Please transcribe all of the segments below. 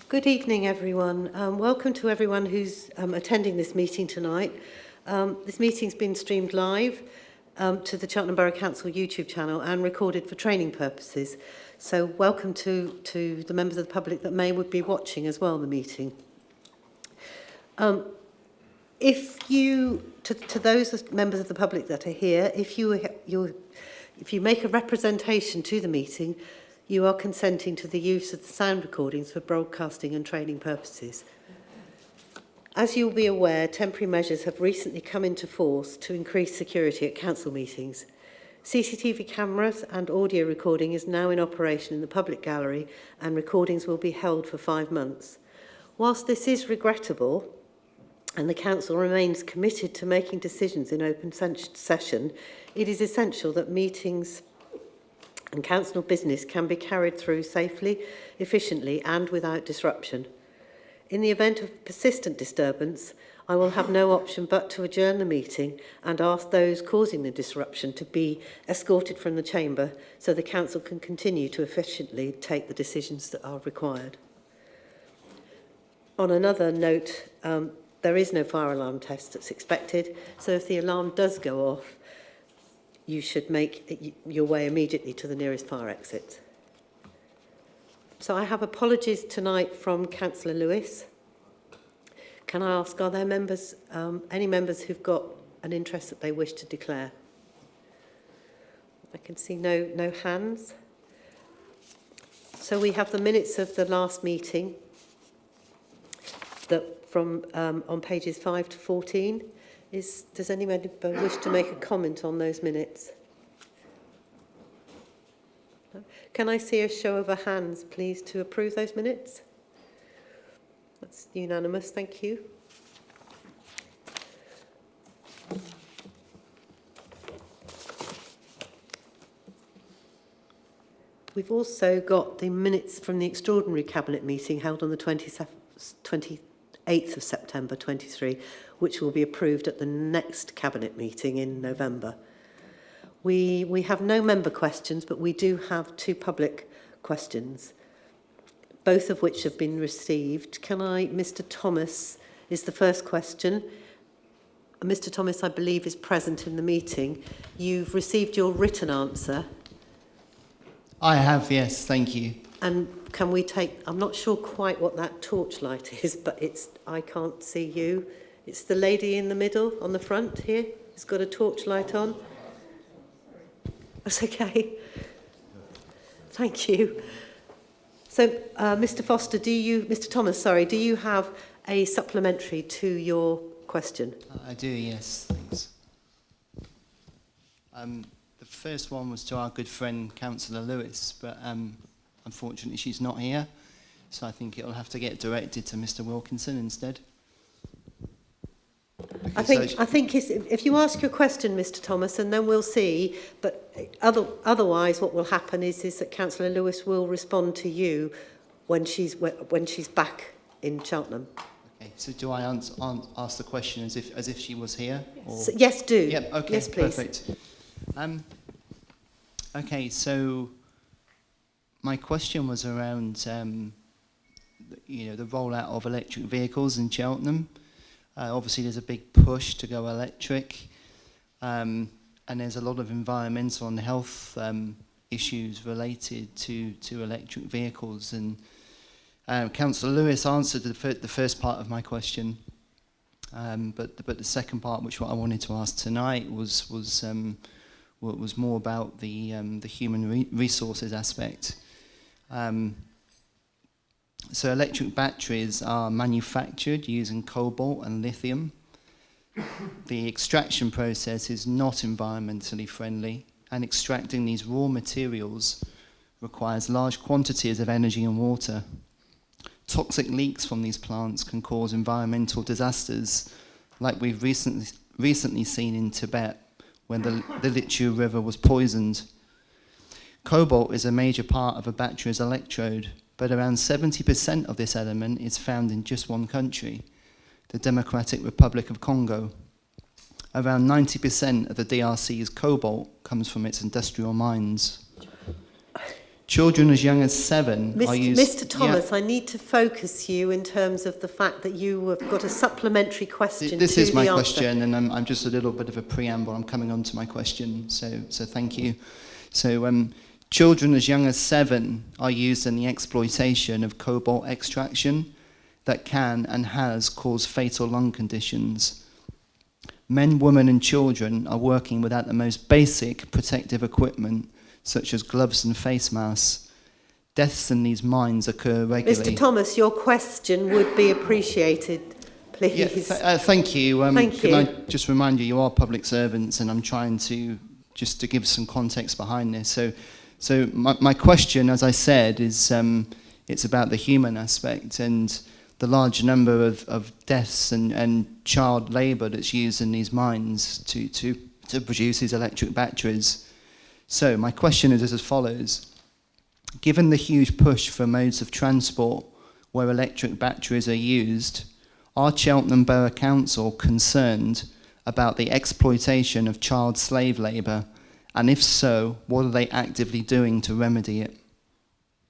Good evening, everyone. Welcome to everyone who's attending this meeting tonight. This meeting's been streamed live to the Cheltenham Borough Council YouTube channel and recorded for training purposes. So welcome to the members of the public that would be watching as well the meeting. If you, to those members of the public that are here, if you make a representation to the meeting, you are consenting to the use of the sound recordings for broadcasting and training purposes. As you'll be aware, temporary measures have recently come into force to increase security at council meetings. CCTV cameras and audio recording is now in operation in the public gallery, and recordings will be held for 5 months. Whilst this is regrettable, and the council remains committed to making decisions in open session, it is essential that meetings and council business can be carried through safely, efficiently and without disruption. In the event of persistent disturbance, I will have no option but to adjourn the meeting and ask those causing the disruption to be escorted from the chamber so the council can continue to efficiently take the decisions that are required. On another note, there is no fire alarm test that's expected, so if the alarm does go off, you should make your way immediately to the nearest fire exit. So I have apologies tonight from Councillor Lewis. Can I ask, are there members, any members who've got an interest that they wish to declare? I can see no hands. So we have the minutes of the last meeting that from on pages 5 to 14. Does anyone wish to make a comment on those minutes? No? Can I see a show of hands, please, to approve those minutes? That's unanimous, thank you. We've also got the minutes from the extraordinary Cabinet meeting held on the 28th of September 23, which will be approved at the next Cabinet meeting in November. We have no member questions, but we do have 2 public questions, both of which have been received. Mr. Thomas is the first question. Mr. Thomas, I believe, is present in the meeting. You've received your written answer. I have, yes, thank you. And can we take, I'm not sure quite what that torchlight is, but I can't see you. It's the lady in the middle on the front here who's got a torchlight on. That's okay. Thank you. So, Mr. Foster, Mr. Thomas, do you have a supplementary to your question? I do, yes, thanks. The first one was to our good friend, Councillor Lewis, but unfortunately she's not here, so I think it'll have to get directed to Mr. Wilkinson instead. I think if you ask your question, Mr. Thomas, and then we'll see. But otherwise, what will happen is that Councillor Lewis will respond to you when she's back in Cheltenham. Okay. So do I ask the question as if she was here? Or? Yes, do. Yep. Okay. Yes, please. Perfect. Okay. So my question was around the rollout of electric vehicles in Cheltenham. Obviously, there's a big push to go electric, and there's a lot of environmental and health issues related to electric vehicles. And Councillor Lewis answered the first part of my question, but the second part, which what I wanted to ask tonight, was more about the human resources aspect. So electric batteries are manufactured using cobalt and lithium. The extraction process is not environmentally friendly, and extracting these raw materials requires large quantities of energy and water. Toxic leaks from these plants can cause environmental disasters, like we've recently seen in Tibet, when the Lichu River was poisoned. Cobalt is a major part of a battery's electrode, but around 70% of this element is found in just one country, the Democratic Republic of Congo. Around 90% of the DRC's cobalt comes from its industrial mines. Children as young as 7 are used... Mr. Thomas, I need to focus you in terms of the fact that you have got a supplementary question. This is my answer. question, and I'm just a little bit of a preamble. I'm coming on to my question, so thank you. So, children as young as 7 are used in the exploitation of cobalt extraction that can and has caused fatal lung conditions. Men, women, and children are working without the most basic protective equipment, such as gloves and face masks. Deaths in these mines occur regularly. Mr. Thomas, your question would be appreciated, please. Yeah, thank you. Thank can you. I just remind you, you are public servants, and I'm trying to just to give some context behind this. So my question, as I said, is it's about the human aspect and the large number of deaths and child labour that's used in these mines to produce these electric batteries. So my question is as follows. Given the huge push for modes of transport where electric batteries are used, are Cheltenham Borough Council concerned about the exploitation of child slave labour? And if so, what are they actively doing to remedy it?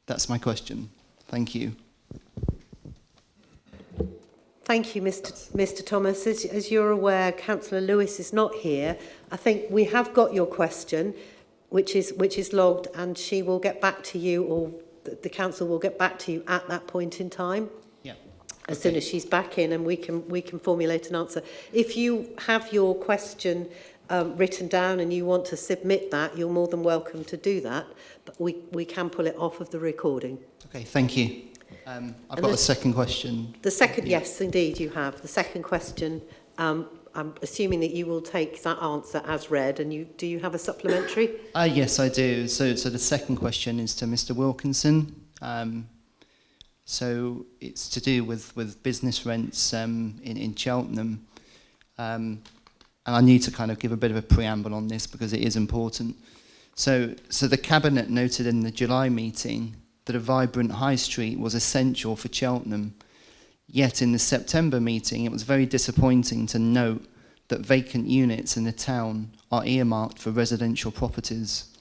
That's my question. Thank you. Thank you, Mr. Thomas. As you're aware, Councillor Lewis is not here. I think we have got your question, which is logged, and she will get back to you, or the council will get back to you at that point in time. Yeah. As soon as she's back in, and we can formulate an answer. If you have your question written down and you want to submit that, you're more than welcome to do that. But we can pull it off of the recording. Okay, thank you. I've got a second question. The second, yes, indeed, you have. The second question, I'm assuming that you will take that answer as read, and do you have a supplementary? Yes, I do. So the second question is to Mr. Wilkinson. So it's to do with business rents in Cheltenham. And I need to kind of give a bit of a preamble on this because it is important. So the Cabinet noted in the July meeting that a vibrant high street was essential for Cheltenham. Yet in the September meeting, it was very disappointing to note that vacant units in the town are earmarked for residential properties.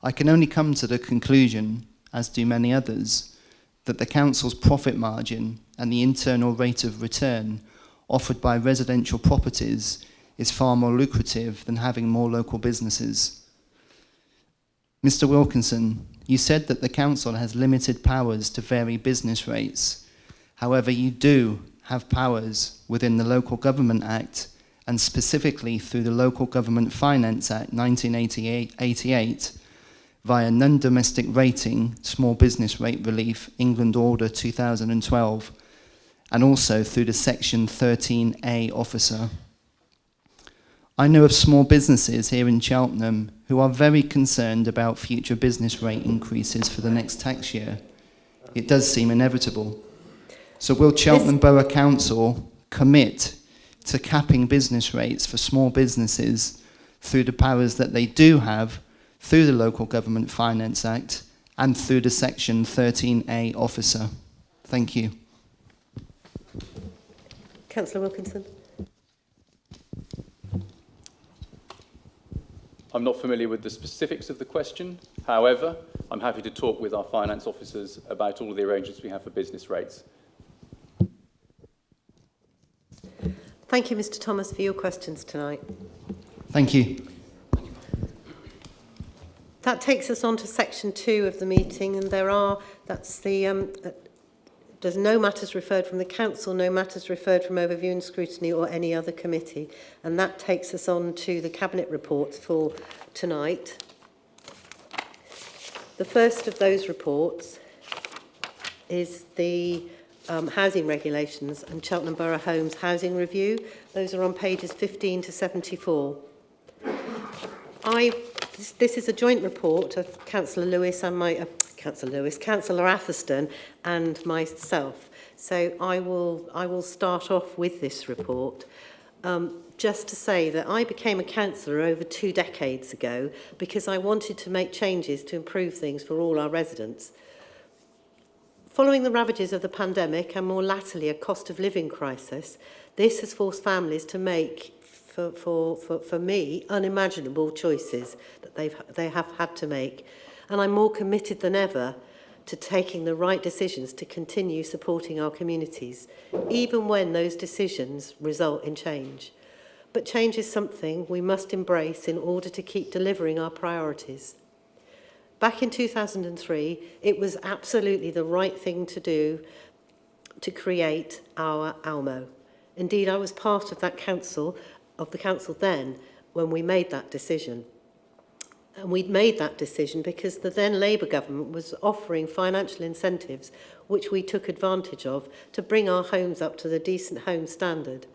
I can only come to the conclusion, as do many others, that the council's profit margin and the internal rate of return offered by residential properties is far more lucrative than having more local businesses. Mr. Wilkinson, you said that the council has limited powers to vary business rates. However, you do have powers within the Local Government Act and specifically through the Local Government Finance Act 1988 via non-domestic rating, small business rate relief, England Order 2012, and also through the Section 13A officer. I know of small businesses here in Cheltenham who are very concerned about future business rate increases for the next tax year. It does seem inevitable. So will Cheltenham Borough Council commit to capping business rates for small businesses through the powers that they do have through the Local Government Finance Act and through the Section 13A officer? Thank you. Councillor Wilkinson. I'm not familiar with the specifics of the question. However, I'm happy to talk with our finance officers about all of the arrangements we have for business rates. Thank you, Mr. Thomas, for your questions tonight. Thank you. That takes us on to section 2 of the meeting, and there's no matters referred from the council, no matters referred from overview and scrutiny or any other committee. And that takes us on to the cabinet reports for tonight. The first of those reports is the housing regulations and Cheltenham Borough Homes housing review. Those are on pages 15 to 74. This is a joint report of Councillor Lewis and Councillor Atherstone and myself. So I will start off with this report. Just to say that I became a councillor over 2 decades ago because I wanted to make changes to improve things for all our residents. Following the ravages of the pandemic and more latterly a cost of living crisis, this has forced families to make, for me, unimaginable choices that they have had to make. and I'm more committed than ever to taking the right decisions to continue supporting our communities, even when those decisions result in change. But change is something we must embrace in order to keep delivering our priorities. Back in 2003, it was absolutely the right thing to do to create our Almo. Indeed, I was part of that council, then, when we made that decision. And we'd made that decision because the then Labour government was offering financial incentives, which we took advantage of to bring our homes up to the decent home standard.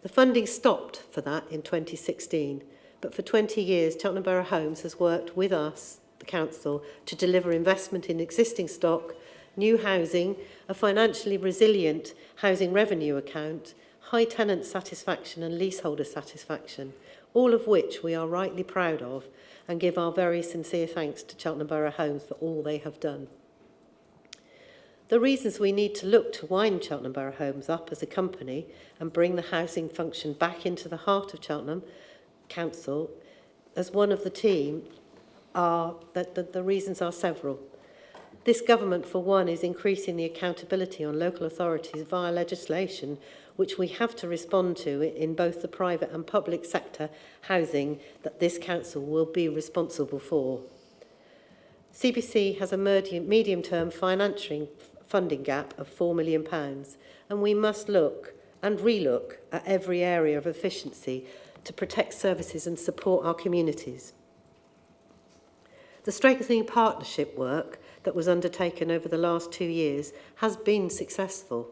The funding stopped for that in 2016, but for 20 years, Cheltenham Borough Homes has worked with us, the council, to deliver investment in existing stock, new housing, a financially resilient housing revenue account, high tenant satisfaction and leaseholder satisfaction, all of which we are rightly proud of, and give our very sincere thanks to Cheltenham Borough Homes for all they have done. The reasons we need to look to wind Cheltenham Borough Homes up as a company and bring the housing function back into the heart of Cheltenham Council as one of the team are that the reasons are several. This government, for one, is increasing the accountability on local authorities via legislation, which we have to respond to in both the private and public sector housing that this council will be responsible for. CBC has a medium-term funding gap of £4 million, and we must look and relook at every area of efficiency to protect services and support our communities. The strengthening partnership work that was undertaken over the last 2 years has been successful.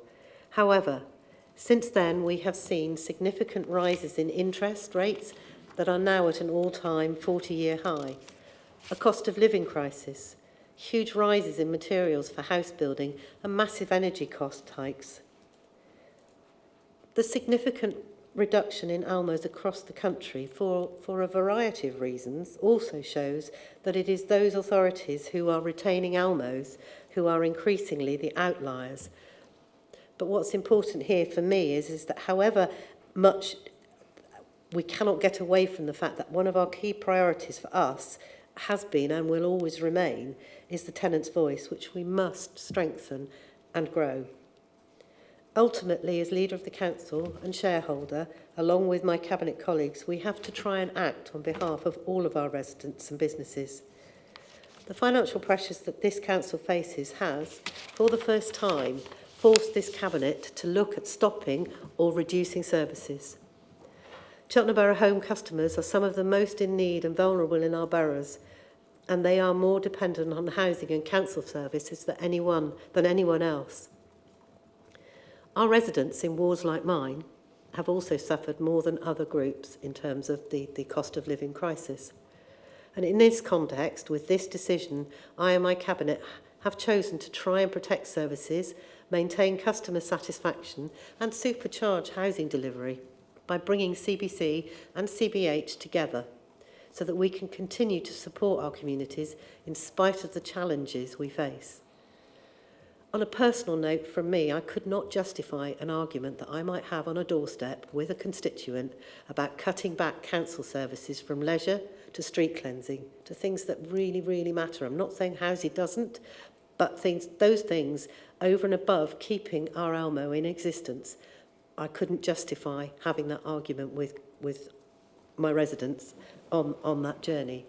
However, since then, we have seen significant rises in interest rates that are now at an all-time 40-year high, a cost of living crisis, huge rises in materials for house building, and massive energy cost hikes. The significant reduction in ALMOs across the country for a variety of reasons also shows that it is those authorities who are retaining ALMOs who are increasingly the outliers. But what's important here for me is that however much we cannot get away from the fact that one of our key priorities for us has been and will always remain is the tenant's voice, which we must strengthen and grow. Ultimately, as leader of the council and shareholder, along with my cabinet colleagues, we have to try and act on behalf of all of our residents and businesses. The financial pressures that this council faces has, for the first time, forced this cabinet to look at stopping or reducing services. Cheltenham Borough Home customers are some of the most in need and vulnerable in our boroughs, and they are more dependent on housing and council services than anyone else. Our residents in wards like mine have also suffered more than other groups in terms of the cost of living crisis. And in this context, with this decision, I and my cabinet have chosen to try and protect services, maintain customer satisfaction and supercharge housing delivery by bringing CBC and CBH together so that we can continue to support our communities in spite of the challenges we face. On a personal note from me, I could not justify an argument that I might have on a doorstep with a constituent about cutting back council services from leisure to street cleansing, to things that really, really matter. I'm not saying housing doesn't, but those things over and above keeping our Almo in existence. I couldn't justify having that argument with my residents on that journey.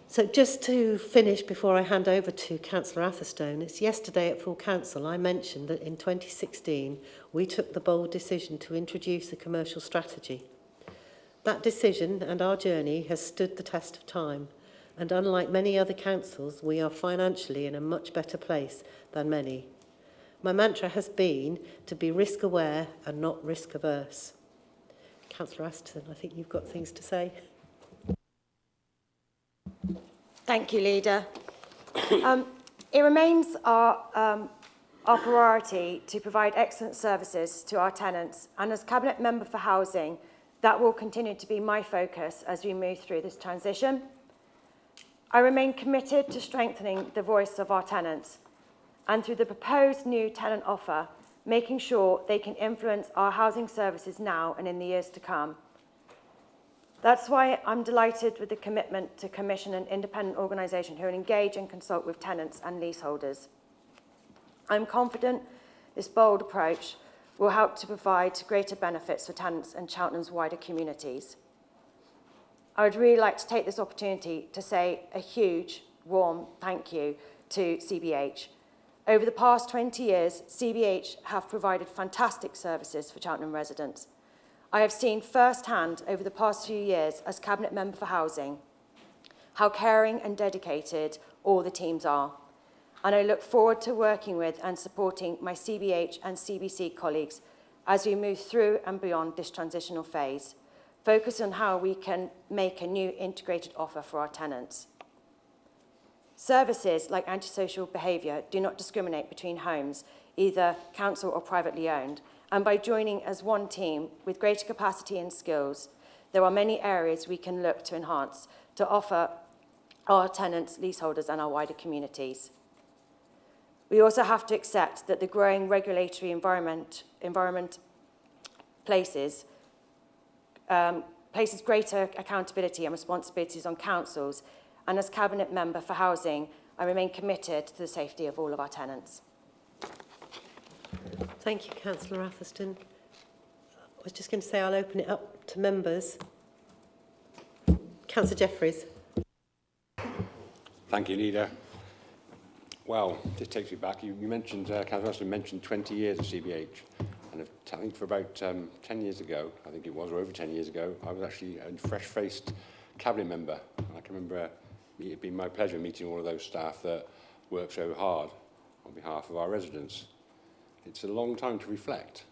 So just to finish before I hand over to Councillor Atherstone, it's yesterday at Full Council I mentioned that in 2016 we took the bold decision to introduce a commercial strategy. That decision and our journey has stood the test of time, and unlike many other councils, we are financially in a much better place than many. My mantra has been to be risk aware and not risk averse. Councillor Atherstone, I think you've got things to say. Thank you, Leader. It remains our priority to provide excellent services to our tenants, and as Cabinet Member for Housing, that will continue to be my focus as we move through this transition. I remain committed to strengthening the voice of our tenants, and through the proposed new tenant offer, making sure they can influence our housing services now and in the years to come. That's why I'm delighted with the commitment to commission an independent organisation who will engage and consult with tenants and leaseholders. I'm confident this bold approach will help to provide greater benefits for tenants and Cheltenham's wider communities. I would really like to take this opportunity to say a huge, warm thank you to CBH. Over the past 20 years, CBH have provided fantastic services for Cheltenham residents. I have seen firsthand over the past few years as Cabinet Member for Housing how caring and dedicated all the teams are. And I look forward to working with and supporting my CBH and CBC colleagues as we move through and beyond this transitional phase, focus on how we can make a new integrated offer for our tenants. Services like antisocial behaviour do not discriminate between homes, either council or privately owned, and by joining as one team with greater capacity and skills, there are many areas we can look to enhance to offer our tenants, leaseholders and our wider communities. We also have to accept that the growing regulatory environment places greater accountability and responsibilities on councils, and as Cabinet Member for Housing, I remain committed to the safety of all of our tenants. Thank you, Councillor Atherstone. I was just going to say I'll open it up to members. Councillor Jeffreys. Thank you, Leader. Well, this takes me back. You mentioned, Councillor Atherstone mentioned 20 years of CBH. And I think for about 10 years ago, I think it was, or over 10 years ago, I was actually a fresh-faced Cabinet Member. And I can remember it being my pleasure meeting all of those staff that work so hard on behalf of our residents. It's a long time to reflect,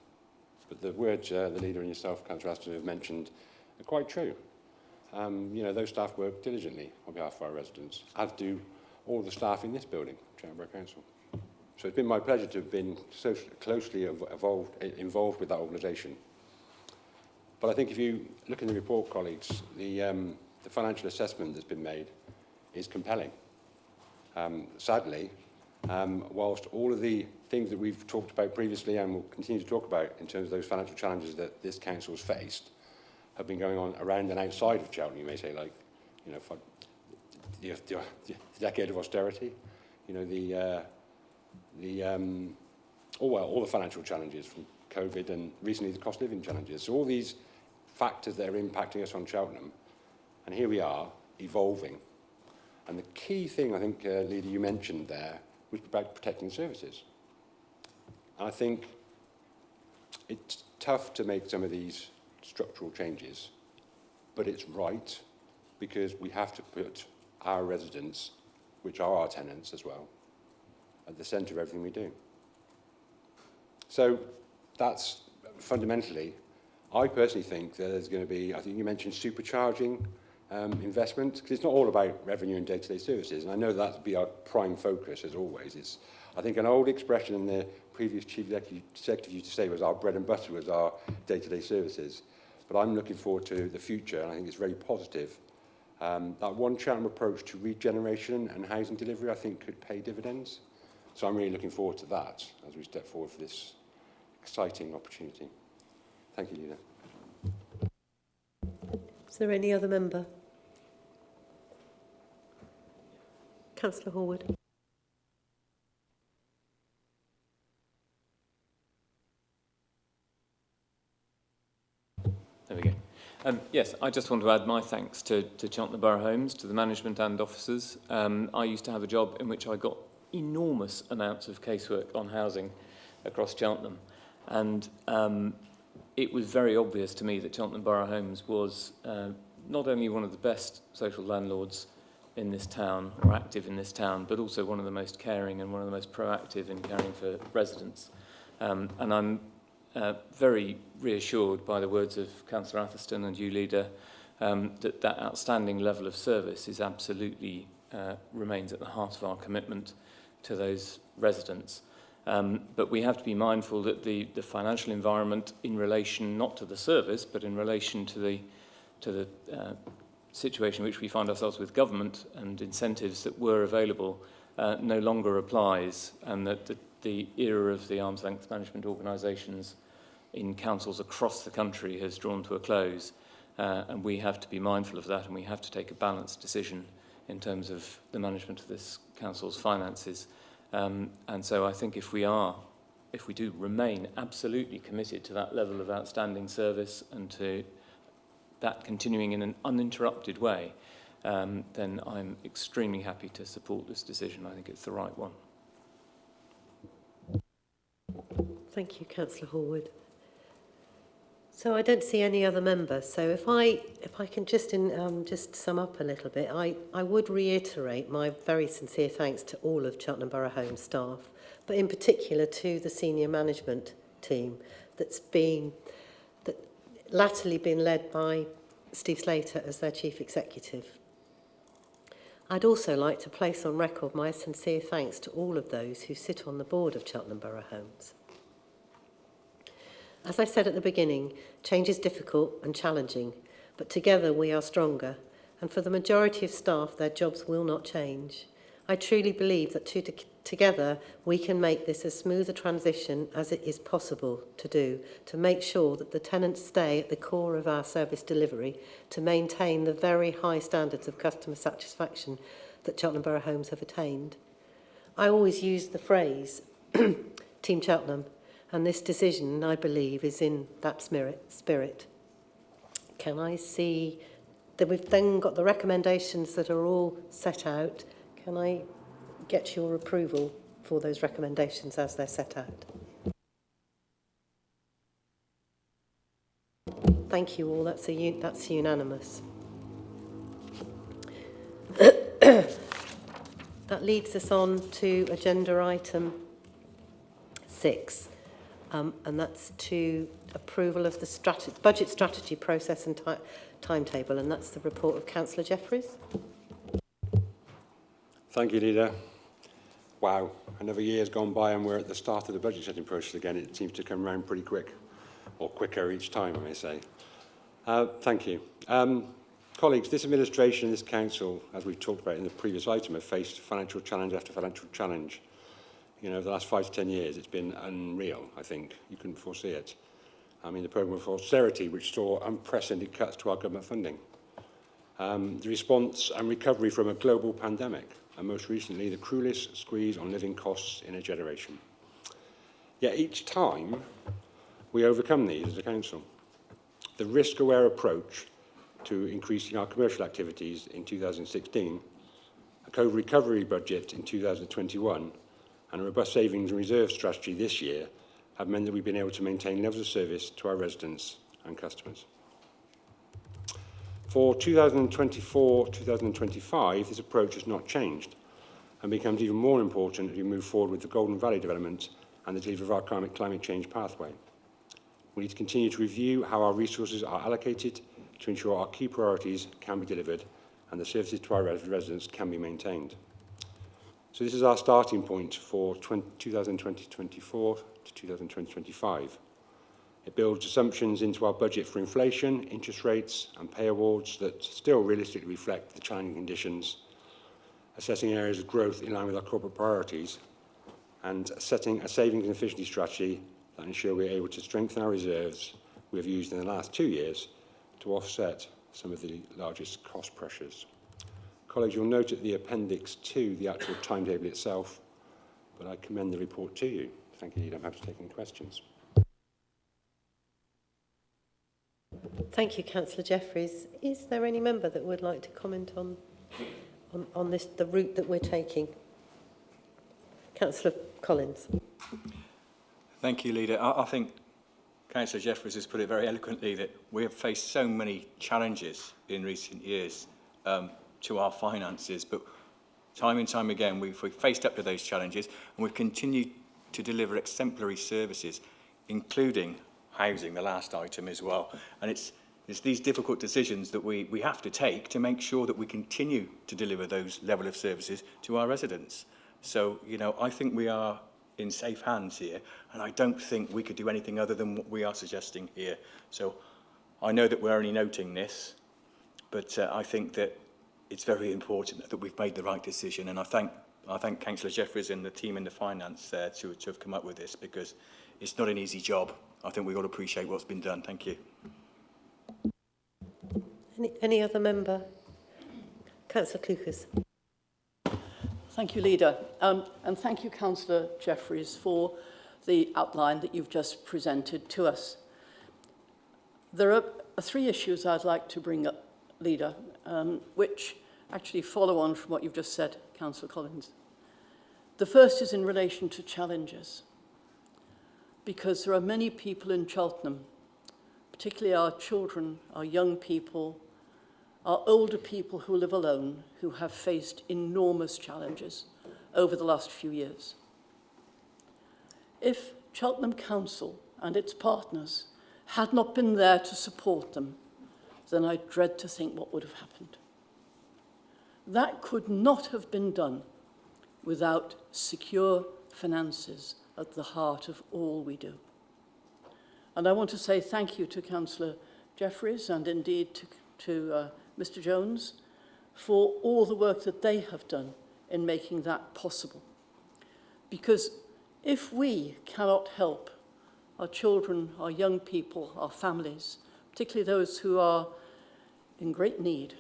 but the words the Leader and yourself, Councillor Atherstone, have mentioned are quite true. You know, those staff work diligently on behalf of our residents, as do all the staff in this building, Cheltenham Borough Council. So it's been my pleasure to have been so closely involved with that organisation. But I think if you look in the report, colleagues, the financial assessment that's been made is compelling. Sadly, whilst all of the things that we've talked about previously and will continue to talk about in terms of those financial challenges that this council has faced have been going on around and outside of Cheltenham, you may say, like, you know, for the decade of austerity, you know, all the financial challenges from COVID and recently the cost of living challenges. So all these factors that are impacting us on Cheltenham, and here we are, evolving. And the key thing, I think, Leader, you mentioned there, was about protecting services. And I think it's tough to make some of these structural changes, but it's right because we have to put our residents, which are our tenants as well, at the centre of everything we do. So that's fundamentally, I personally think that there's going to be, I think you mentioned supercharging investment, because it's not all about revenue and day-to-day services, and I know that'll be our prime focus as always. It's, I think an old expression in the previous Chief Executive used to say was our bread and butter was our day-to-day services, but I'm looking forward to the future, and I think it's very positive. That one Cheltenham approach to regeneration and housing delivery, I think, could pay dividends. So I'm really looking forward to that as we step forward for this exciting opportunity. Thank you, Leader. Is there any other member? Councillor Horwood. There we go. Yes, I just want to add my thanks to Cheltenham Borough Homes, to the management and officers. I used to have a job in which I got enormous amounts of casework on housing across Cheltenham. And it was very obvious to me that Cheltenham Borough Homes was not only one of the best social landlords in this town, or active in this town, but also one of the most caring and one of the most proactive in caring for residents. And I'm very reassured by the words of Councillor Atherstone and you, Leader, that that outstanding level of service is absolutely remains at the heart of our commitment to those residents. But we have to be mindful that the financial environment in relation not to the service, but in relation to the situation in which we find ourselves with government and incentives that were available no longer applies, and that the era of the arm's length management organisations in councils across the country has drawn to a close. And we have to be mindful of that, and we have to take a balanced decision in terms of the management of this council's finances. And so I think if we do remain absolutely committed to that level of outstanding service and to that continuing in an uninterrupted way, then I'm extremely happy to support this decision. I think it's the right one. Thank you, Councillor Hallwood. So I don't see any other members. So if I can just sum up a little bit, I would reiterate my very sincere thanks to all of Cheltenham Borough Home staff, but in particular to the senior management team that latterly been led by Steve Slater as their chief executive. I'd also like to place on record my sincere thanks to all of those who sit on the board of Cheltenham Borough Homes. As I said at the beginning, change is difficult and challenging, but together we are stronger, and for the majority of staff, their jobs will not change. I truly believe that together we can make this as smooth a transition as it is possible to do, to make sure that the tenants stay at the core of our service delivery, to maintain the very high standards of customer satisfaction that Cheltenham Borough Homes have attained. I always use the phrase, Team Cheltenham, and this decision, I believe, is in that spirit. Can I see that we've then got the recommendations that are all set out? Can I get your approval for those recommendations as they're set out? Thank you all. That's unanimous. That leads us on to agenda item 6. And that's to approval of the budget strategy process and timetable, and that's the report of Councillor Jeffreys. Thank you, Leader. Wow, another year's gone by and we're at the start of the budget setting process again. It seems to come around pretty quick, or quicker each time, I may say. Thank you. Colleagues, this administration and this council, as we've talked about in the previous item, have faced financial challenge after financial challenge. You know, the last 5 to 10 years, it's been unreal, I think. You couldn't foresee it. I mean, the programme of austerity, which saw unprecedented cuts to our government funding. The response and recovery from a global pandemic, and most recently, the cruelest squeeze on living costs in a generation. Yet each time, we overcome these as a council. The risk-aware approach to increasing our commercial activities in 2016, a COVID recovery budget in 2021, and a robust savings and reserve strategy this year have meant that we've been able to maintain levels of service to our residents and customers. For 2024-2025, this approach has not changed and becomes even more important as we move forward with the Golden Valley development and the delivery of our climate change pathway. We need to continue to review how our resources are allocated to ensure our key priorities can be delivered and the services to our residents can be maintained. So this is our starting point for 2020-24 to 2020-25. It builds assumptions into our budget for inflation, interest rates and pay awards that still realistically reflect the challenging conditions, assessing areas of growth in line with our corporate priorities, and setting a savings and efficiency strategy that ensure we're able to strengthen our reserves we have used in the last 2 years to offset some of the largest cost pressures. Colleagues, you'll note at the appendix to the actual timetable itself, but I commend the report to you. Thank you, Leader. I'm happy to take any questions. Thank you, Councillor Jeffreys. Is there any member that would like to comment on this, the route that we're taking? Councillor Collins. Thank you, Leader. I think Councillor Jeffreys has put it very eloquently that we have faced so many challenges in recent years to our finances, but time and time again we've faced up to those challenges and we've continued to deliver exemplary services, including housing, the last item as well. And it's these difficult decisions that we have to take to make sure that we continue to deliver those level of services to our residents. So, you know, I think we are in safe hands here, and I don't think we could do anything other than what we are suggesting here. So I know that we're only noting this, but I think that it's very important that we've made the right decision, and I thank Councillor Jeffreys and the team in the finance there to have come up with this, because it's not an easy job. I think we've got to appreciate what's been done. Thank you. Any other member? Councillor Clucas. Thank you, Leader. And thank you, Councillor Jeffries, for the outline that you've just presented to us. There are 3 issues I'd like to bring up, Leader, which actually follow on from what you've just said, Councillor Collins. The first is in relation to challenges, because there are many people in Cheltenham, particularly our children, our young people, our older people who live alone, who have faced enormous challenges over the last few years. If Cheltenham Council and its partners had not been there to support them, then I dread to think what would have happened. That could not have been done without secure finances at the heart of all we do. And I want to say thank you to Councillor Jeffries and indeed to Mr. Jones for all the work that they have done in making that possible. Because if we cannot help our children, our young people, our families, particularly those who are in great need,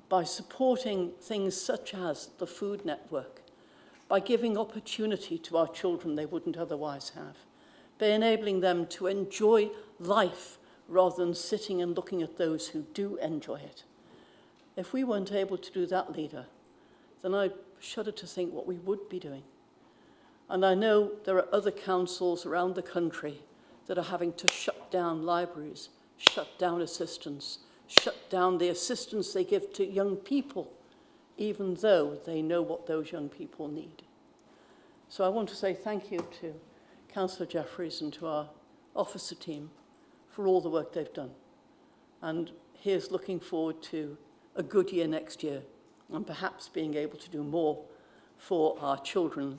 by supporting things such as the food network, by giving opportunity to our children they wouldn't otherwise have, by enabling them to enjoy life rather than sitting and looking at those who do enjoy it. If we weren't able to do that, Leader, then I shudder to think what we would be doing. And I know there are other councils around the country that are having to shut down libraries, shut down assistance, shut down the assistance they give to young people, even though they know what those young people need. So I want to say thank you to Councillor Jeffries and to our officer team for all the work they've done. And here's looking forward to a good year next year and perhaps being able to do more for our children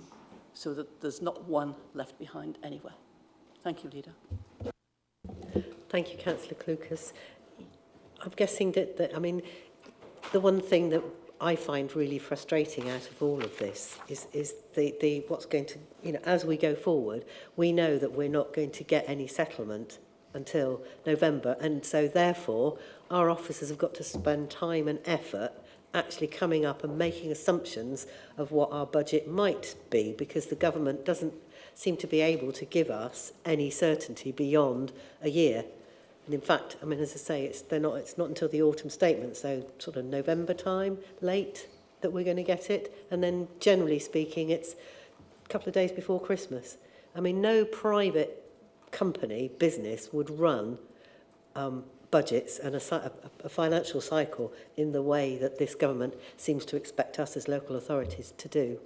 so that there's not one left behind anywhere. Thank you, Leader. Thank you, Councillor Clucas. I'm guessing that the one thing that I find really frustrating out of all of this is the what's going to, as we go forward, we know that we're not going to get any settlement until November, and so therefore our officers have got to spend time and effort actually coming up and making assumptions of what our budget might be, because the government doesn't seem to be able to give us any certainty beyond a year. And in fact, as I say, it's not until the autumn statement, so sort of November time, late, that we're going to get it. And then generally speaking, it's a couple of days before Christmas. No private company, business would run budgets and a financial cycle in the way that this government seems to expect us as local authorities to do.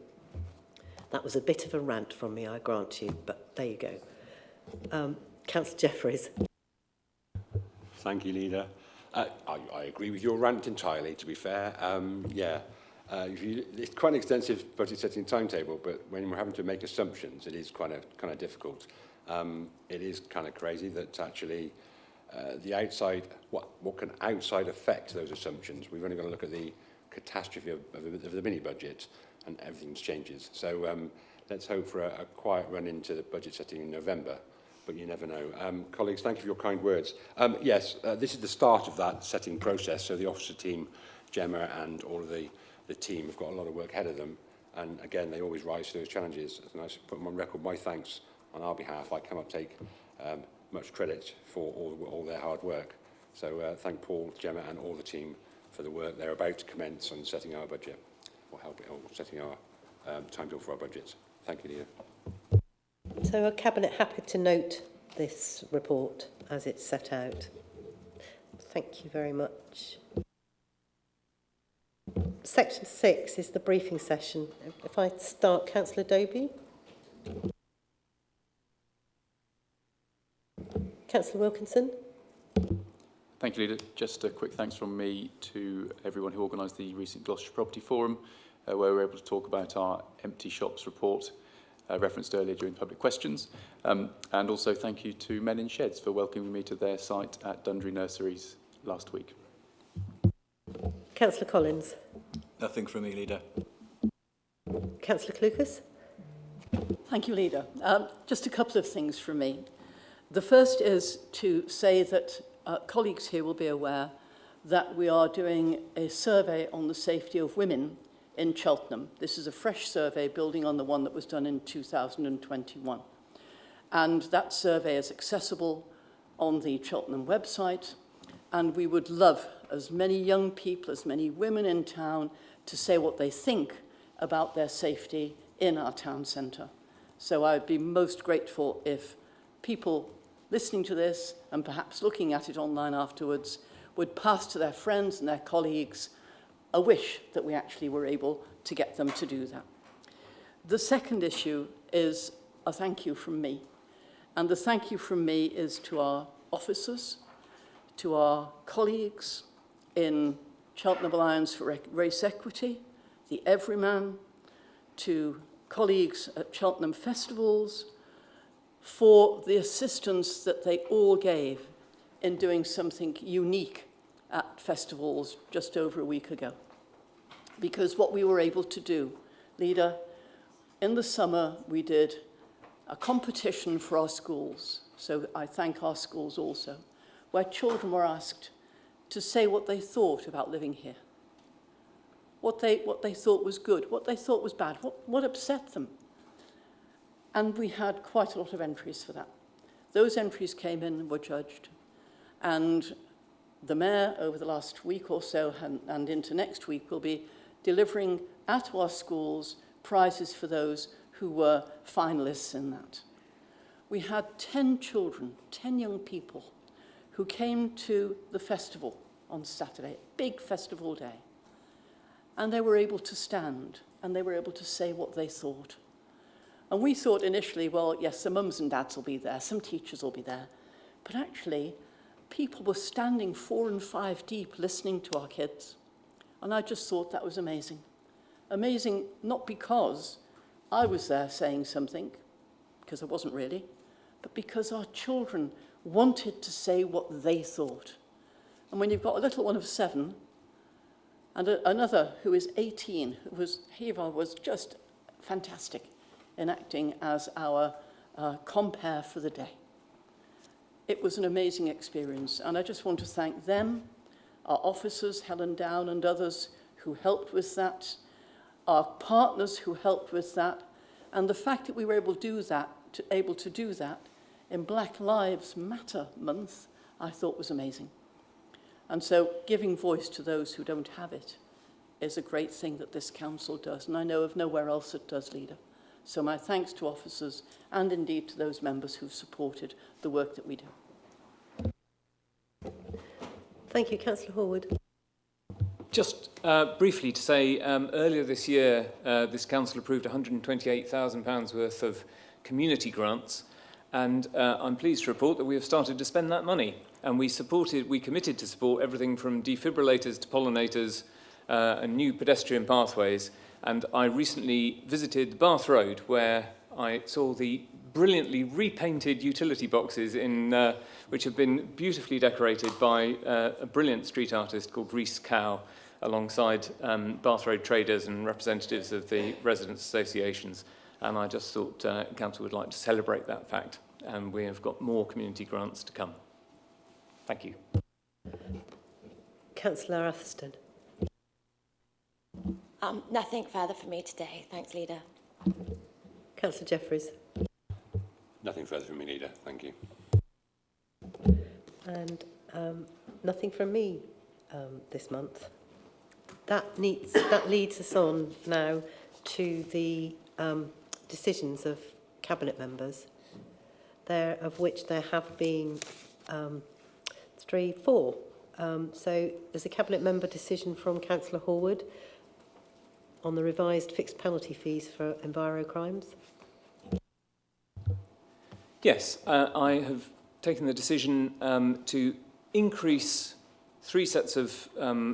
That was a bit of a rant from me, I grant you, but there you go. Councillor Jeffries. Thank you, Leader. I agree with your rant entirely, to be fair. It's quite an extensive budget setting timetable, but when we're having to make assumptions, it is kind of difficult. It is kind of crazy that actually the outside, what can outside affect those assumptions? We've only got to look at the catastrophe of the mini budget and everything changes. So let's hope for a quiet run into the budget setting in November, but you never know. Colleagues, thank you for your kind words. Yes, this is the start of that setting process. So the officer team, Gemma and all of the team have got a lot of work ahead of them. And again, they always rise to those challenges. And I should put on record my thanks on our behalf. I cannot take much credit for all their hard work. So thank Paul, Gemma and all the team for the work they're about to commence on setting our budget, or setting our timetable for our budgets. Thank you, Leader. So are Cabinet happy to note this report as it's set out? Thank you very much. Section 6 is the briefing session. If I start, Councillor Doby. Councillor Wilkinson. Thank you, Leader. Just a quick thanks from me to everyone who organised the recent Gloucestershire Property Forum, where we were able to talk about our empty shops report, referenced earlier during public questions. And also thank you to Men in Sheds for welcoming me to their site at Dundry Nurseries last week. Councillor Collins. Nothing from me, Leader. Councillor Clucas. Thank you, Leader. Just a couple of things from me. The first is to say that colleagues here will be aware that we are doing a survey on the safety of women in Cheltenham. This is a fresh survey building on the one that was done in 2021. And that survey is accessible on the Cheltenham website. And we would love as many young people, as many women in town to say what they think about their safety in our town centre. So I would be most grateful if people listening to this and perhaps looking at it online afterwards would pass to their friends and their colleagues a wish that we actually were able to get them to do that. The second issue is a thank you from me. And the thank you from me is to our officers, to our colleagues in Cheltenham Alliance for Race Equity, the Everyman, to colleagues at Cheltenham Festivals, for the assistance that they all gave in doing something unique at festivals just over a week ago. Because what we were able to do, Leader, in the summer we did a competition for our schools, so I thank our schools also, where children were asked to say what they thought about living here, what they thought was good, what they thought was bad, what upset them. And we had quite a lot of entries for that. Those entries came in and were judged. And the Mayor, over the last week or so and into next week, will be delivering at our schools prizes for those who were finalists in that. We had 10 children, 10 young people, who came to the festival on Saturday, a big festival day. And they were able to stand, and they were able to say what they thought. And we thought initially, well, yes, some mums and dads will be there, some teachers will be there. But actually, people were standing 4 and 5 deep listening to our kids. And I just thought that was amazing. Amazing not because I was there saying something, because I wasn't really, but because our children wanted to say what they thought. And when you've got a little one of 7 and another who is 18, Heva was just fantastic in acting as our compere for the day. It was an amazing experience, and I just want to thank them, our officers, Helen Down and others who helped with that, our partners who helped with that, and the fact that we were able to do that in Black Lives Matter month, I thought was amazing. And so giving voice to those who don't have it is a great thing that this council does, and I know of nowhere else it does, Leader. So my thanks to officers and indeed to those members who've supported the work that we do. Thank you, Councillor Horwood. Just briefly to say, earlier this year, this council approved £128,000 worth of community grants, and I'm pleased to report that we have started to spend that money. And we committed to support everything from defibrillators to pollinators and new pedestrian pathways. And I recently visited Bath Road, where I saw the brilliantly repainted utility boxes which have been beautifully decorated by a brilliant street artist called Rhys Cow, alongside Bath Road traders and representatives of the residents' associations. And I just thought Council would like to celebrate that fact. And we have got more community grants to come. Thank you. Councillor Atherstone. Nothing further for me today. Thanks, Leader. Councillor Jeffreys. Nothing further from me, Leader. Thank you. And nothing from me this month. That leads us on now to the decisions of Cabinet members, of which there have been 4. So there's a Cabinet member decision from Councillor Horwood on the revised fixed penalty fees for enviro crimes. Yes, I have taken the decision to increase 3 sets of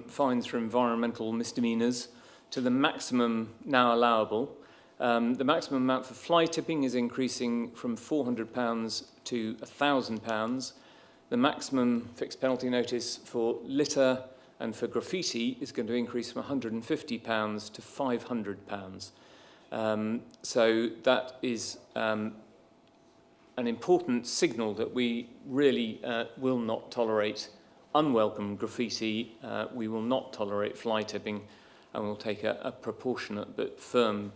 fines for environmental misdemeanours to the maximum now allowable. The maximum amount for fly tipping is increasing from £400 to £1,000. The maximum fixed penalty notice for litter and for graffiti is going to increase from £150 to £500. So that is an important signal that we really will not tolerate unwelcome graffiti. We will not tolerate fly tipping, and we'll take a proportionate but firm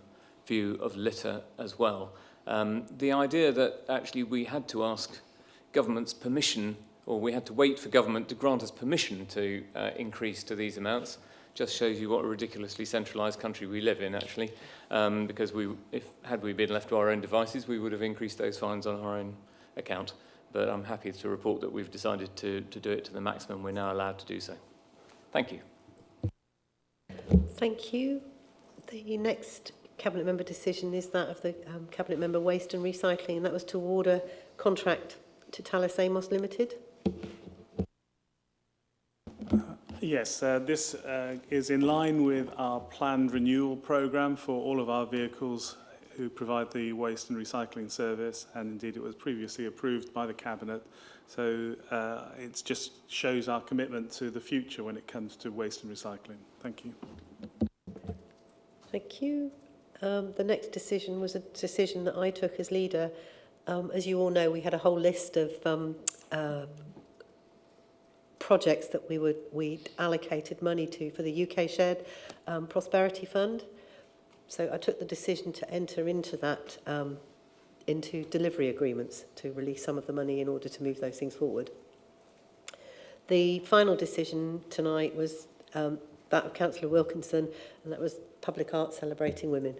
view of litter as well. The idea that actually we had to ask government's permission, or we had to wait for government to grant us permission to increase to these amounts, just shows you what a ridiculously centralised country we live in, actually, because had we been left to our own devices, we would have increased those fines on our own account. But I'm happy to report that we've decided to do it to the maximum we're now allowed to do so. Thank you. Thank you. The next Cabinet Member decision is that of the Cabinet Member Waste and Recycling, and that was to award a contract to Talis Amos Limited. Yes, this is in line with our planned renewal programme for all of our vehicles who provide the waste and recycling service, and indeed it was previously approved by the Cabinet. So it just shows our commitment to the future when it comes to waste and recycling. Thank you. Thank you. The next decision was a decision that I took as leader. As you all know, we had a whole list of projects that we'd allocated money to for the UK Shared Prosperity Fund. So I took the decision to enter into that, into delivery agreements to release some of the money in order to move those things forward. The final decision tonight was that of Councillor Wilkinson, and that was Public Art Celebrating Women.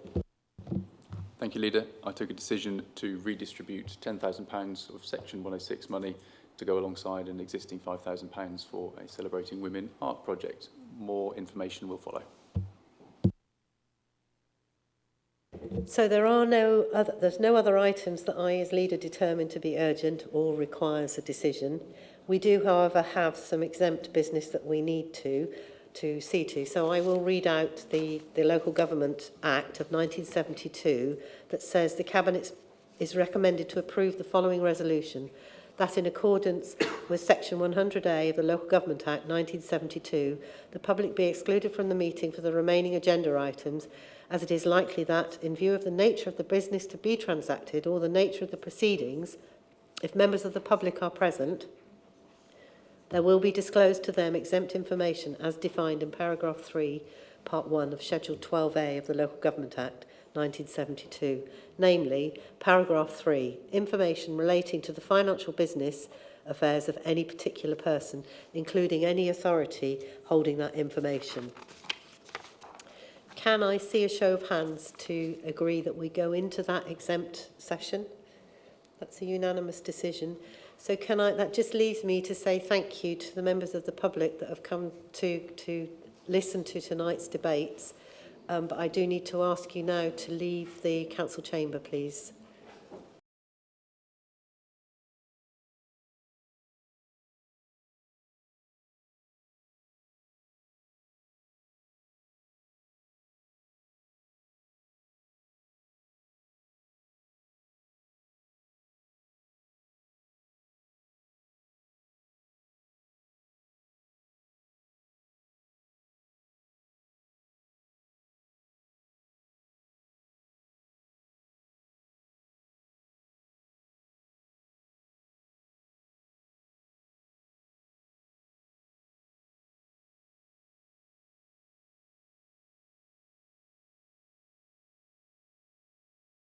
Thank you, Leader. I took a decision to redistribute £10,000 of Section 106 money to go alongside an existing £5,000 for a Celebrating Women art project. More information will follow. So there's no other items that I as leader determined to be urgent or requires a decision. We do, however, have some exempt business that we need to see to. So I will read out the Local Government Act of 1972 that says the Cabinet is recommended to approve the following resolution, that in accordance with Section 100A of the Local Government Act 1972, the public be excluded from the meeting for the remaining agenda items, as it is likely that, in view of the nature of the business to be transacted or the nature of the proceedings, if members of the public are present, there will be disclosed to them exempt information as defined in paragraph 3, part 1 of Schedule 12A of the Local Government Act 1972, namely, paragraph 3, information relating to the financial business affairs of any particular person, including any authority holding that information. Can I see a show of hands to agree that we go into that exempt session? That's a unanimous decision. So that just leaves me to say thank you to the members of the public that have come to listen to tonight's debates. But I do need to ask you now to leave the council chamber, please.